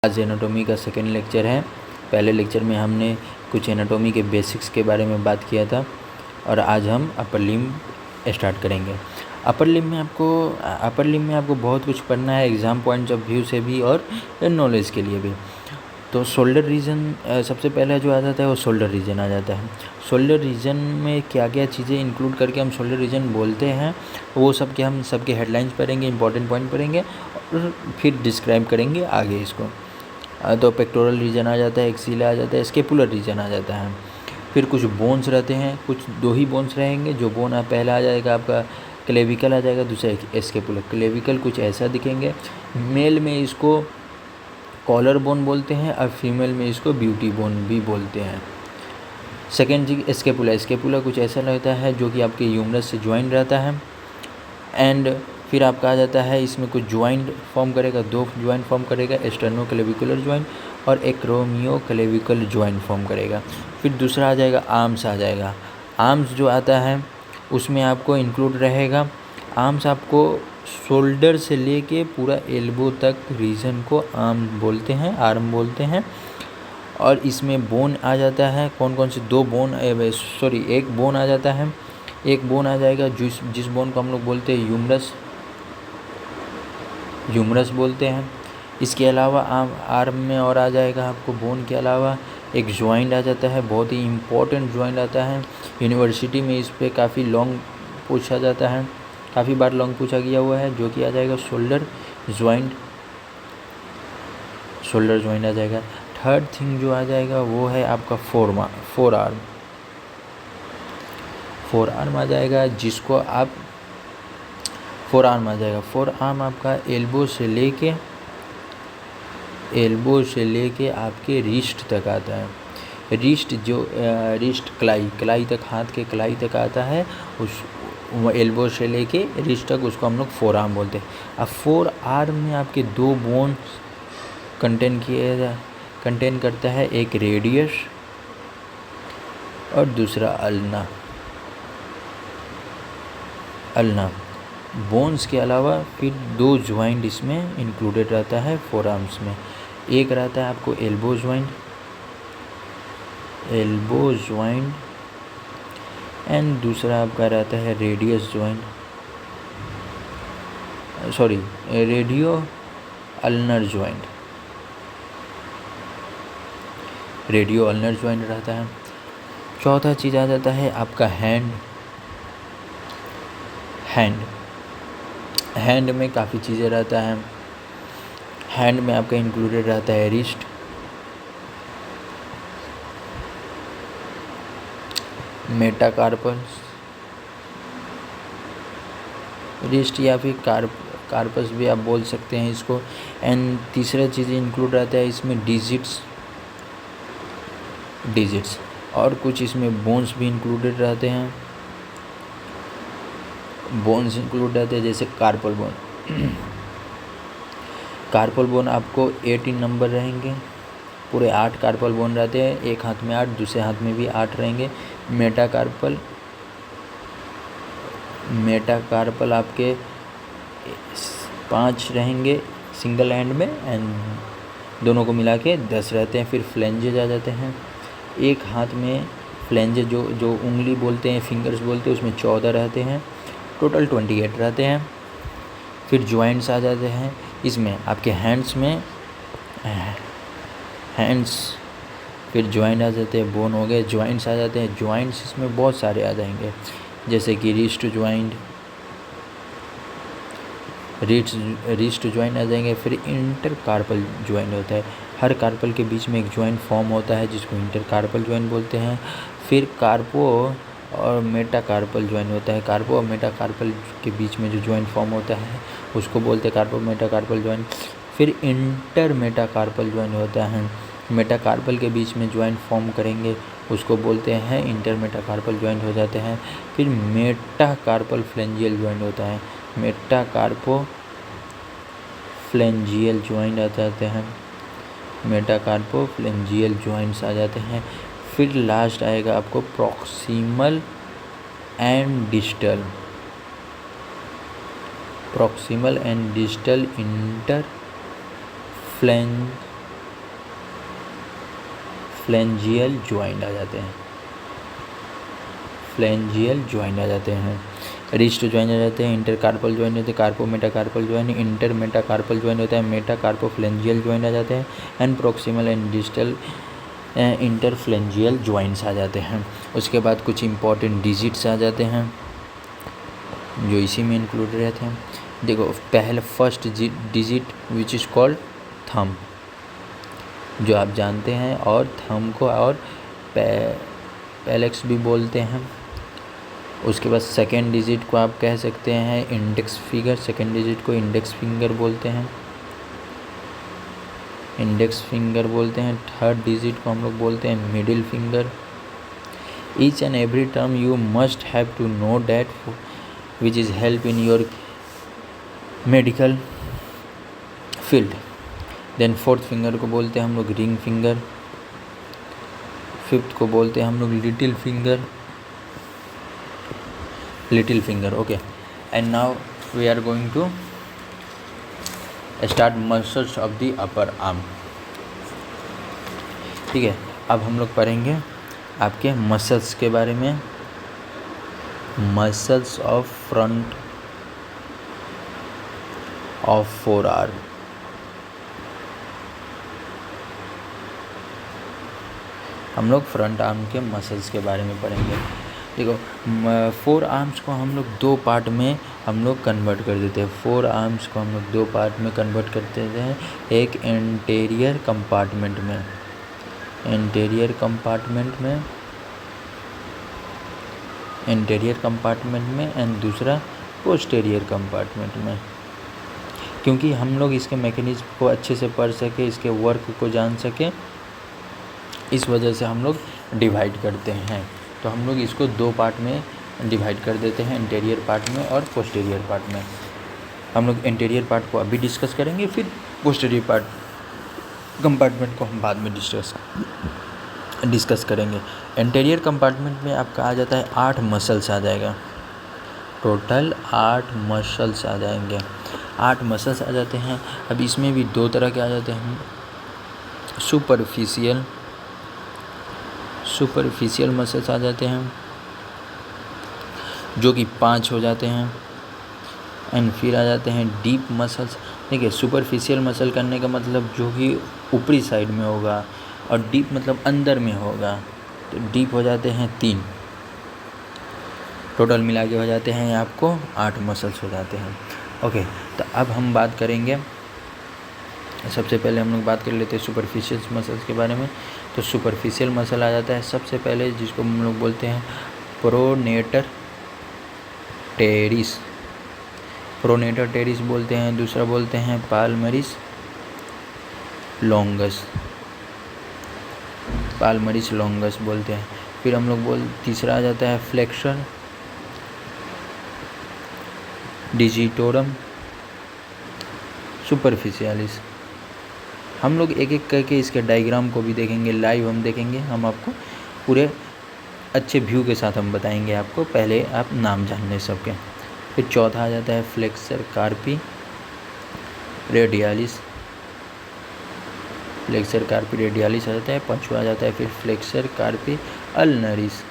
आज एनाटॉमी का second lecture है। पहले लेक्चर में हमने कुछ एनाटॉमी के बेसिक्स के बारे में बात किया था और आज हम अपर लिम्ब स्टार्ट करेंगे। अपर लिम्ब में आपको बहुत कुछ पढ़ना है एग्ज़ाम पॉइंट ऑफ व्यू से भी और नॉलेज के लिए भी। तो शोल्डर रीजन सबसे पहले जो आ जाता है वो शोल्डर रीजन आ जाता है। शोल्डर रीजन में क्या क्या चीज़ें इंक्लूड करके हम शोल्डर रीजन बोलते हैं वो सब के हम सबके हेडलाइंस पढ़ेंगे, इंपॉर्टेंट पॉइंट पढ़ेंगे और फिर डिस्क्राइब करेंगे आगे इसको। तो पेक्टोरल रीजन आ जाता है, एक्सिला आ जाता है, स्केपुलर रीजन आ जाता है। फिर कुछ बोन्स रहते हैं, कुछ दो ही बोन्स रहेंगे। जो बोन पहला आ जाएगा आपका क्लेविकल आ जाएगा, दूसरा स्केपुलर। क्लेविकल कुछ ऐसा दिखेंगे, मेल में इसको कॉलर बोन बोलते हैं और फीमेल में इसको ब्यूटी बोन भी बोलते हैं। सेकेंड जी स्केपुला कुछ ऐसा रहता है जो कि आपके ह्यूमरस से ज्वाइन रहता है। एंड फिर आपका आ जाता है इसमें कुछ ज्वाइंट फॉर्म करेगा, दो ज्वाइंट फॉर्म करेगा, एक्सटर्नो क्लेविकुलर ज्वाइंट और एक्रोमियो क्लेविकल ज्वाइंट फॉर्म करेगा। फिर दूसरा आ जाएगा आर्म्स आ जाएगा। आर्म्स जो आता है उसमें आपको इंक्लूड रहेगा, आर्म्स आपको शोल्डर से लेके पूरा एल्बो तक रीजन को आर्म बोलते हैं, आर्म बोलते हैं। और इसमें बोन आ जाता है, कौन कौन से दो बोन एक बोन आ जाता है। एक बोन आ जाएगा जिस बोन को हम लोग बोलते हैं ह्यूमरस बोलते हैं। इसके अलावा आर्म में और आ जाएगा आपको बोन के अलावा एक ज्वाइंट आ जाता है, बहुत ही इम्पोर्टेंट ज्वाइंट आता है। यूनिवर्सिटी में इस पर काफ़ी लॉन्ग पूछा जाता है, काफ़ी बार लॉन्ग पूछा गया हुआ है, जो कि आ जाएगा शोल्डर ज्वाइंट आ जाएगा। थर्ड थिंग जो आ जाएगा वो है आपका फोर आर्म आ जाएगा, जिसको आप फोर आर्म आपका एल्बो से लेके आपके रिस्ट तक आता है। रिस्ट कलाई तक, हाथ के कलाई तक आता है। उस एल्बो से लेके रिस्ट तक उसको हम लोग फोर आर्म बोलते हैं। अब फोर आर्म में आपके दो बोन कंटेन करता है, एक रेडियस और दूसरा अल्ना। बोन्स के अलावा फिर दो ज्वाइंट इसमें इंक्लूडेड रहता है फोर आर्म्स में। एक रहता है आपको एल्बो ज्वाइंट एंड दूसरा आपका रहता है रेडियो अल्नर ज्वाइंट रहता है। चौथा चीज़ आ जाता है आपका हैंड में काफ़ी चीज़ें रहता है। हैंड में आपका इंक्लूडेड रहता है रिस्ट, मेटाकार्पल रिस्ट या फिर कार्पस भी आप बोल सकते हैं इसको। एंड तीसरा चीज़ इंक्लूड रहता है इसमें डिजिट्स और कुछ इसमें बोन्स भी इंक्लूडेड रहते हैं। जैसे कार्पल बोन आपको 18 नंबर रहेंगे, पूरे 8 कार्पल बोन रहते हैं। एक हाथ में 8, दूसरे हाथ में भी 8 रहेंगे। मेटाकार्पल आपके 5 रहेंगे सिंगल हैंड में एंड दोनों को मिला के 10 रहते हैं। फिर फ्लेंजेज आ जाते हैं। एक हाथ में फ्लेंजेज जो उंगली बोलते हैं, फिंगर्स बोलते हैं, उसमें 14 रहते हैं, टोटल 28 रहते हैं। फिर ज्वाइंट्स आ जाते हैं इसमें आपके हैंड्स फिर ज्वाइंट आ जाते हैं, बोन हो गए, ज्वाइंट्स आ जाते हैं। ज्वाइंट्स इसमें बहुत सारे आ जाएंगे, जैसे कि रिस्ट ज्वाइंट आ जाएंगे। फिर इंटरकार्पल ज्वाइंट होता है, हर कार्पल के बीच में एक ज्वाइंट फॉर्म होता है जिसको इंटरकार्पल ज्वाइंट बोलते हैं। फिर कार्पो और मेटाकार्पल ज्वाइंट होता है, कार्पो और मेटाकार्पल के बीच में जो ज्वाइंट फॉर्म होता है उसको बोलते हैं कार्पो मेटाकार्पल ज्वाइंट। फिर इंटर मेटाकार्पल ज्वाइंट होता है, मेटाकार्पल के बीच में ज्वाइंट फॉर्म करेंगे उसको बोलते हैं इंटर मेटाकार्पल ज्वाइंट हो जाते हैं। फिर मेटाकार्पल फ्लेंजियल ज्वाइंट होता है, मेटाकार्पो फ्लेंजियल ज्वाइंट आ जाते हैं, मेटाकार्पो फ्लेंजियल ज्वाइंट्स आ जाते हैं। फिर लास्ट आएगा आपको प्रॉक्सिमल एंड डिस्टल इंटरफ्लेंजियल फ्लेंजियल ज्वाइंट आ जाते हैं, फ्लेंजियल ज्वाइंट आ जाते हैं, रिस्ट ज्वाइंट आ जाते हैं, इंटरकार्पल ज्वाइंट होते हैं, carpo metacarpal joint, inter metacarpal joint होता है, मेटाकार्पोफ्लेंजियल ज्वाइंट आ जाते हैं, and proximal and distal interphalangeal joints आ जाते हैं। उसके बाद कुछ इंपॉर्टेंट डिजिट्स आ जाते हैं जो इसी में इंक्लूड रहते हैं। देखो पहले first digit which is called thumb, जो आप जानते हैं, और थंब को और पैलेक्स भी बोलते हैं। उसके बाद सेकेंड डिजिट को आप कह सकते हैं इंडेक्स फिंगर, सेकेंड डिजिट को इंडेक्स फिंगर बोलते हैं, इंडेक्स फिंगर बोलते हैं। थर्ड डिजिट को हम लोग बोलते हैं middle finger. Each and every term you must have to know that which is help in your medical field. Then fourth finger को बोलते हैं हम लोग रिंग फिंगर, फिफ्थ को बोलते हैं हम लोग little finger, little finger. Okay, and now we are going to start muscles of the upper arm. ठीक है, अब हम लोग पढ़ेंगे आपके मसल्स के बारे में, muscles of front of four arm. हम लोग फ्रंट आर्म के मसल्स के बारे में पढ़ेंगे। देखो फोर आर्म्स को हम लोग दो पार्ट में हम लोग कन्वर्ट कर देते हैं, फोर आर्म्स को हम लोग दो पार्ट में कन्वर्ट कर देते हैं। एक एंटीरियर कंपार्टमेंट में, एंटीरियर कंपार्टमेंट में, एंटीरियर कंपार्टमेंट में, एंड दूसरा पोस्टीरियर कंपार्टमेंट में। क्योंकि हम लोग इसके मैकेनिज्म को अच्छे से पढ़ सके, इसके वर्क को जान सके, इस वजह से हम लोग डिवाइड करते हैं। तो हम लोग इसको दो पार्ट में डिवाइड कर देते हैं, इंटीरियर पार्ट में और पोस्टीरियर पार्ट में। हम लोग इंटीरियर पार्ट को अभी डिस्कस करेंगे, फिर पोस्टीरियर पार्ट कंपार्टमेंट को हम बाद में डिस्कस करेंगे। इंटीरियर कंपार्टमेंट में आपका आ जाता है 8 मसल्स आ जाएगा, टोटल 8 मसल्स आ जाएंगे, 8 मसल्स आ जाते हैं। अब इसमें भी दो तरह के आ जाते हैं, सुपरफिशियल मसल्स आ जाते हैं जो कि 5 हो जाते हैं, एंड फिर आ जाते हैं डीप मसल्स। देखिए सुपरफिशियल मसल करने का मतलब जो कि ऊपरी साइड में होगा, और डीप मतलब अंदर में होगा। तो डीप हो जाते हैं 3, टोटल मिला के हो जाते हैं आपको 8 मसल्स हो जाते हैं। ओके, तो अब हम बात करेंगे, सबसे पहले हम लोग बात कर लेते हैं सुपरफिशियल मसल्स के बारे में। तो सुपरफिशियल मसल आ जाता है सबसे पहले, जिसको हम लोग बोलते हैं प्रोनेटर टेरिस, प्रोनेटर टेरिस बोलते हैं। दूसरा बोलते हैं पाल्मरिस लॉन्गस, पाल्मरिस लॉन्गस बोलते हैं। फिर हम लोग तीसरा आ जाता है फ्लेक्सर डिजिटोरम सुपरफिशियलिस। हम लोग एक एक करके इसके डायग्राम को भी देखेंगे, लाइव हम देखेंगे, हम आपको पूरे अच्छे व्यू के साथ हम बताएंगे आपको। पहले आप नाम जान लें सबके। फिर चौथा आ जाता है फ्लेक्सर कार्पी रेडियालिस, फ्लेक्सर कार्पी रेडियालिस आ जाता है। पांचवा आ जाता है फिर फ्लेक्सर कार्पी अल्नरिस,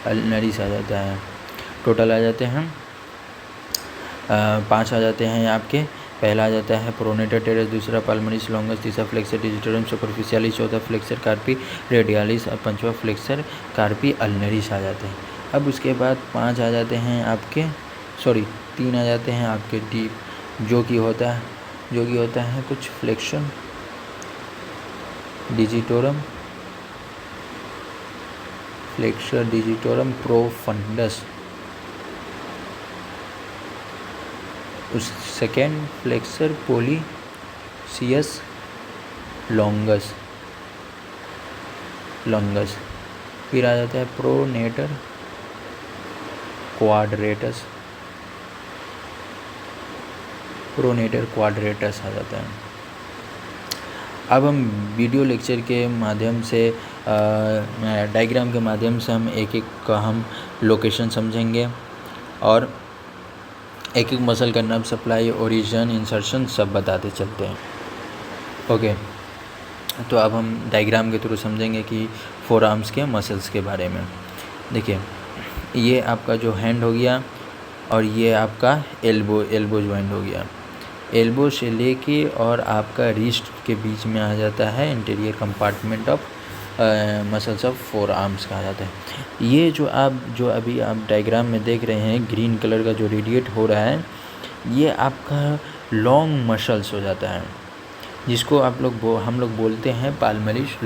अल्नरिस आ जाता है। टोटल आ जाते हैं 5 आ जाते हैं आपके। पहला आ जाता है प्रोनेटर टेरिस, दूसरा पाल्मरिस लॉन्गस, तीसरा फ्लेक्सर डिजिटोरम सुपरफिशियलिस, चौथा फ्लेक्सर कार्पी रेडियालिस और पांचवा फ्लेक्सर कार्पी अल्नरिस आ जाते हैं। अब उसके बाद 5 आ जाते हैं आपके, 3 आ जाते हैं आपके डीप, जो कि होता है कुछ flexion digitorum, flexor digitorum profundis, उस सेकेंड फ्लेक्सर पोलिशियस लॉन्गस, फिर आ जाता है प्रोनेटर क्वाड्रेटस, आ जाता है। अब हम वीडियो लेक्चर के माध्यम से, डायग्राम के माध्यम से हम एक एक का हम लोकेशन समझेंगे, और एक एक मसल का नर्व सप्लाई, ओरिजिन, इंसर्शन सब बताते चलते हैं। ओके, तो अब हम डायग्राम के थ्रू समझेंगे कि फोर आर्म्स के मसल्स के बारे में। देखिए, ये आपका जो हैंड हो गया और ये आपका एल्बो जॉइंट हो गया। एल्बो से लेके और आपका रिस्ट के बीच में आ जाता है interior compartment of muscles of four arms कहा जाता है। ये जो अभी आप डायग्राम में देख रहे हैं ग्रीन कलर का जो रेडिएट हो रहा है, ये आपका लॉन्ग मसल्स हो जाता है, जिसको हम लोग बोलते हैं पाल्मरिस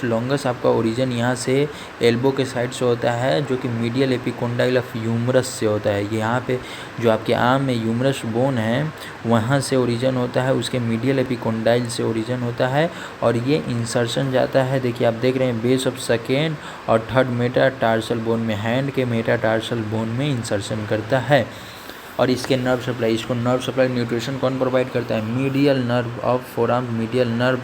लॉन्गस आपका ओरिजिन यहाँ से एल्बो के साइड से होता है, जो कि मीडियल एपिकोंडाइल ऑफ ह्यूमरस से होता है। ये यहाँ पे जो आपके आर्म में ह्यूमरस बोन है वहाँ से ओरिजिन होता है, उसके मीडियल एपिकोंडाइल से ओरिजिन होता है और ये इंसर्शन जाता है। देखिए, आप देख रहे हैं बेस ऑफ सेकेंड और थर्ड मेटाटार्सल बोन में, हैंड के मेटाटार्सल बोन में इंसर्शन करता है। और इसके नर्व सप्लाई न्यूट्रिशन कौन प्रोवाइड करता है? Medial nerve of forearm medial nerve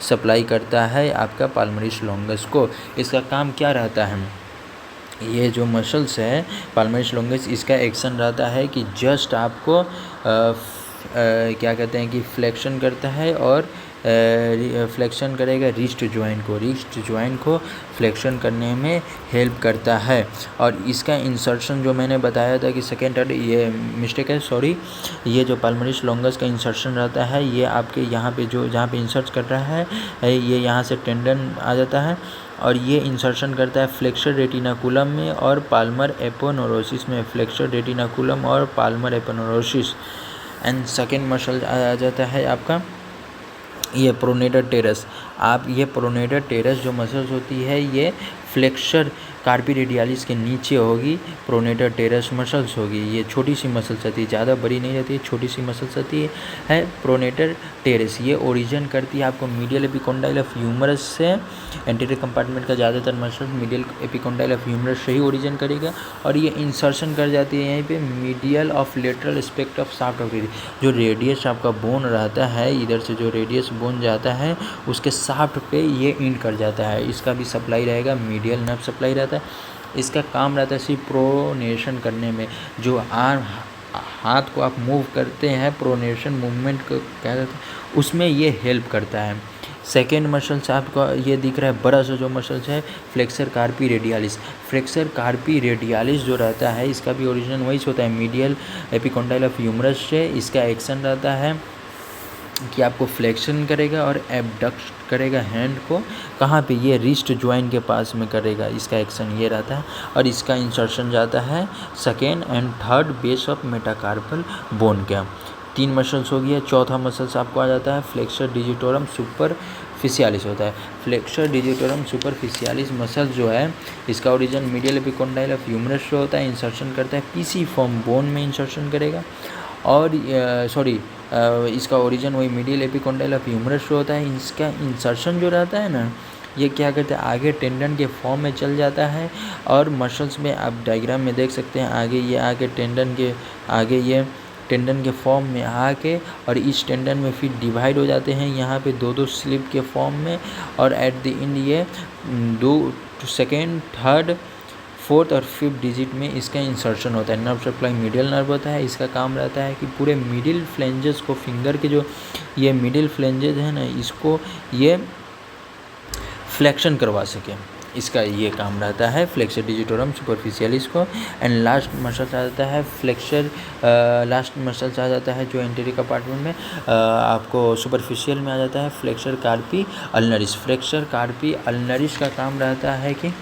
supply करता है आपका पाल्मरिस लॉन्गस को। इसका काम क्या रहता है? ये जो मसल्स है पाल्मरिस लॉन्गस, इसका एक्शन रहता है कि जस्ट आपको क्या कहते हैं कि फ्लेक्शन करता है और फ्लेक्शन करेगा रिस्ट जॉइंट को फ्लेक्शन करने में हेल्प करता है। और इसका इंसर्शन जो मैंने बताया था कि सेकेंड थर्ड, ये मिस्टेक है, सॉरी, ये जो पाल्मरिस लॉन्गस का इंसर्शन रहता है ये आपके यहाँ पे जहाँ पे इंसर्ट कर रहा है ये यहाँ से टेंडन आ जाता है और ये इंसर्शन करता है फ्लेक्सर रेटिनाकुलम में और पाल्मर एपोनेुरोसिस में, फ्लेक्सर रेटिनाकुलम और पाल्मर एपोनेुरोसिस। एंड सेकेंड मसल आ जाता है आपका ये प्रोनेटर टेरस। आप ये प्रोनेटर टेरस जो मसल्स होती है ये फ्लेक्सर कार्पी रेडियालिस के नीचे होगी, प्रोनेटर टेरस मसल्स होगी। ये छोटी सी मसल्स होती है, ज़्यादा बड़ी नहीं रहती है, छोटी सी मसल्स होती है प्रोनेटर टेरस। ये ओरिजिन करती है आपको मीडियल एपिकोंडाइल ऑफ ह्यूमरस से। एंटीरियर कंपार्टमेंट का ज़्यादातर muscles medial epicondyle of humerus से ही ओरिजिन करेगा और ये इंसर्शन कर जाती है यहीं पे medial of lateral aspect of shaft of radius. जो रेडियस आपका बोन रहता है, इधर से जो रेडियस बोन जाता है उसके शाफ्ट पे ये इंड कर जाता है। इसका भी सप्लाई रहेगा, मीडियल नर्व सप्लाई रहता है। इसका काम रहता है सिर्फ प्रोनेशन करने में। जो आर्म हाथ को आप मूव करते हैं, प्रोनेशन मूवमेंट को क्या कहते हैं, उसमें ये हेल्प करता है। सेकेंड मसल्स आपका ये दिख रहा है बड़ा सा जो मसल्स है फ्लेक्सर कार्पी रेडियालिस। फ्लेक्सर कार्पी रेडियालिस जो रहता है इसका भी ओरिजिन वही से होता है मीडियल एपिकोंडाइल ऑफ ह्यूमरस से। इसका एक्शन रहता है कि आपको फ्लेक्शन करेगा और एबडक्ट करेगा हैंड को, कहाँ पे? ये रिस्ट जॉइंट के पास में करेगा, इसका एक्शन ये रहता है। और इसका इंसर्शन जाता है second and third base of metacarpal bone का। 3 मसल्स हो गया। चौथा मसल्स आपको आ जाता है फ्लेक्सर डिजिटोरम सुपरफिशियालिस होता है। फ्लेक्सर डिजिटोरम सुपरफिशियालिस मसल जो है इसका origin medial epicondyle of humerus से होता है। इंसर्शन करता है पीसी फॉर्म बोन में इंसर्शन करेगा और इसका ओरिजिन वही मीडियल एपिकोंडाइल ऑफ ह्यूमरस से होता है। इसका इंसर्शन जो रहता है ना, ये क्या करता है आगे टेंडन के फॉर्म में चल जाता है और मसल्स में आप डायग्राम में देख सकते हैं आगे ये आके टेंडन के आगे ये टेंडन के फॉर्म में आके और इस टेंडन में फिर डिवाइड हो जाते हैं यहाँ पे 2-2 स्लिप के फॉर्म में और एट द एंड ये 2 सेकेंड थर्ड फोर्थ और फिफ्थ डिजिट में इसका इंसर्शन होता है। नर्व सप्लाई मीडियल नर्व होता है। इसका काम रहता है कि पूरे मिडिल फ्लेंजेस को, फिंगर के जो ये मिडिल फ्लेंजेस है ना, इसको ये फ्लेक्शन करवा सके, इसका ये काम रहता है फ्लेक्सर डिजिटोरम सुपरफिशियलिस को। एंड लास्ट मसल आ जाता है लास्ट मसल्स आ जाता है जो एंटीरियर कंपार्टमेंट में आपको सुपरफिशियल में आ जाता है फ्लेक्सर कार्पी अल्नरिस। फ्लेक्सर कार्पी अल्नरिस का काम रहता है कि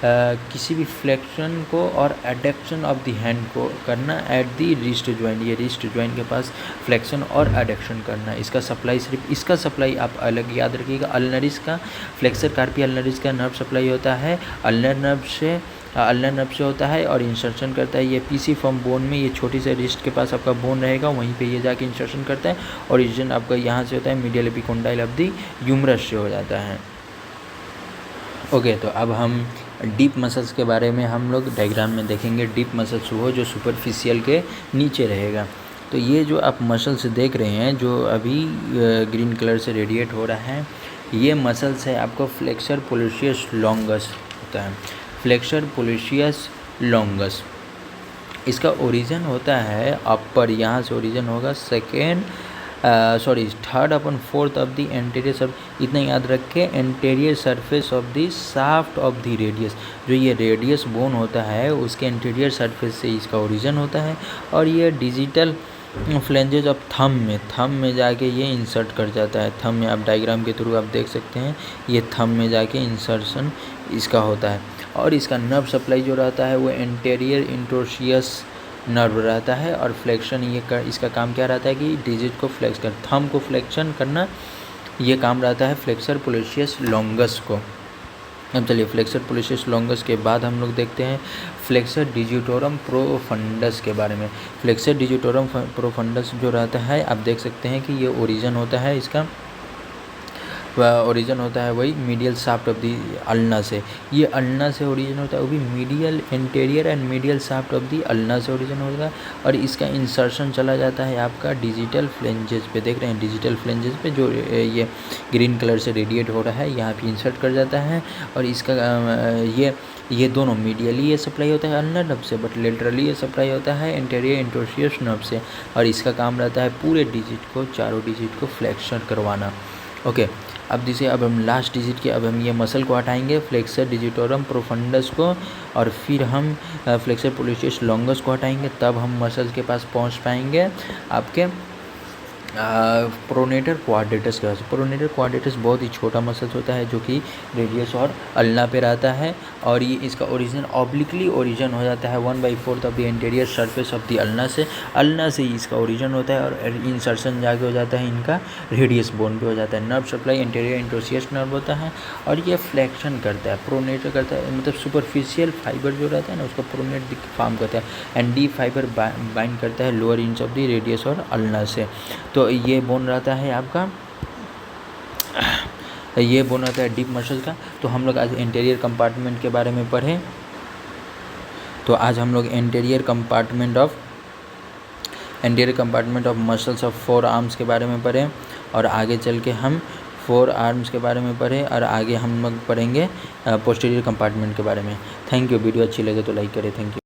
किसी भी फ्लेक्शन को और एडक्शन ऑफ द हैंड को करना एट दी रिस्ट जॉइंट। ये रिस्ट जॉइंट के पास फ्लेक्शन और एडक्शन करना। इसका सप्लाई सिर्फ इसका सप्लाई आप अलग याद रखिएगा। अल्नरिस का फ्लेक्सर कार्पी अल्नरिस का नर्व सप्लाई होता है अल्नर नर्व से होता है और इंसर्शन करता है ये पीसी फॉर्म बोन में। ये छोटी से रिस्ट के पास आपका बोन रहेगा, वहीं पे ये जाके इंसर्शन करता है और ओरिजिन आपका यहाँ से होता है medial epicondyle of the humerus से हो जाता है। ओके, तो अब हम डीप मसल्स के बारे में हम लोग डायग्राम में देखेंगे। डीप मसल्स वो जो सुपरफिशियल के नीचे रहेगा। तो ये जो आप मसल्स देख रहे हैं जो अभी ग्रीन कलर से रेडिएट हो रहा है, ये मसल्स है आपको फ्लेक्सर पोलिशियस लॉन्गस होता है। फ्लेक्सर पोलिशियस लॉन्गस इसका ओरिजिन होता है अपर, यहाँ से ओरिजिन होगा second sorry 3rd upon 4th of the anterior Surf, इतना याद रखें, anterior surface of the shaft of the radius. जो ये रेडियस बोन होता है उसके एंटीरियर सरफेस से इसका ओरिजिन होता है, और ये डिजिटल फ्लेंजेज ऑफ थंब में जाके ये इंसर्ट कर जाता है। थंब में आप डायग्राम के थ्रू आप देख सकते हैं, ये थंब में जाके इंसर्शन इसका होता है। और इसका नर्व सप्लाई जो रहता है वो एंटीरियर इंटरोशियस नर्व रहता है, और फ्लेक्शन इसका काम क्या रहता है कि डिजिट को फ्लेक्स कर, थंब को फ्लेक्शन करना, ये काम रहता है फ्लेक्सर पोलिशियस लॉन्गस को। अब चलिए फ्लेक्सर पोलिशियस लॉन्गस के बाद हम लोग देखते हैं फ्लेक्सर डिजिटोरम प्रोफंडस के बारे में। फ्लेक्सर डिजिटोरम प्रोफंडस जो रहता है आप देख सकते हैं कि ये ओरिजिन होता है, इसका ओरिजिन होता है वही medial shaft of the ulna से। ये अल्ना से ओरिजिन होता है, वो भी medial anterior and medial shaft of the ulna से ओरिजिन होता है, और इसका इंसर्शन चला जाता है आपका डिजिटल फ्लेंजेस पे। देख रहे हैं डिजिटल फ्लेंजेस पे जो ये ग्रीन कलर से रेडिएट हो रहा है, यहाँ पे इंसर्ट कर जाता है। और इसका ये दोनों मीडियली ये सप्लाई होता है अल्नर नर्व से, बट लेटरली ये सप्लाई होता है एंटीरियर इंटरोशियस नर्व से, और इसका काम रहता है पूरे डिजिट को, चारों डिजिट को फ्लेक्शन करवाना। ओके, अब हम लास्ट डिजिट के, अब हम ये मसल को हटाएंगे, फ्लेक्सर डिजिटोरम प्रोफंडस को, और फिर हम फ्लेक्सर पोलिशियस लॉन्गस को हटाएंगे, तब हम मसल्स के पास पहुंच पाएंगे आपके प्रोनेटर क्वाड्रेटस के पास। प्रोनेटर क्वाड्रेटस बहुत ही छोटा मसल्स होता है जो कि रेडियस और अल्ना पे रहता है, और ये इसका ओरिजिन ऑब्लिकली ओरिजिन हो जाता है 1/4 of the anterior surface of the ulna से ही इसका ओरिजिन होता है, और इंसर्शन जाके हो जाता है इनका रेडियस बोन पे हो जाता है। नर्व सप्लाई एंटीरियर इंटरोशियस नर्व होता है, और ये फ्लेक्शन करता है, प्रोनेटर करता है, मतलब सुपरफिशियल फाइबर जो रहता है ना उसको प्रोनेट फॉर्म करता है, एंड डी फाइबर बाइंड करता है lower inch of the radius और अल्ना से। तो ये बोन रहता है आपका, ये बोन रहता है डीप मसल का। तो हम लोग आज इंटीरियर कंपार्टमेंट के बारे में पढ़े, तो आज हम लोग interior compartment of muscles of 4 arms के बारे में पढ़े, और आगे चल के हम 4 आर्म्स के बारे में पढ़े, और आगे हम लोग पढ़ेंगे पोस्टीरियर कंपार्टमेंट के बारे में। Thank you. वीडियो अच्छी लगे तो लाइक करें। Thank you.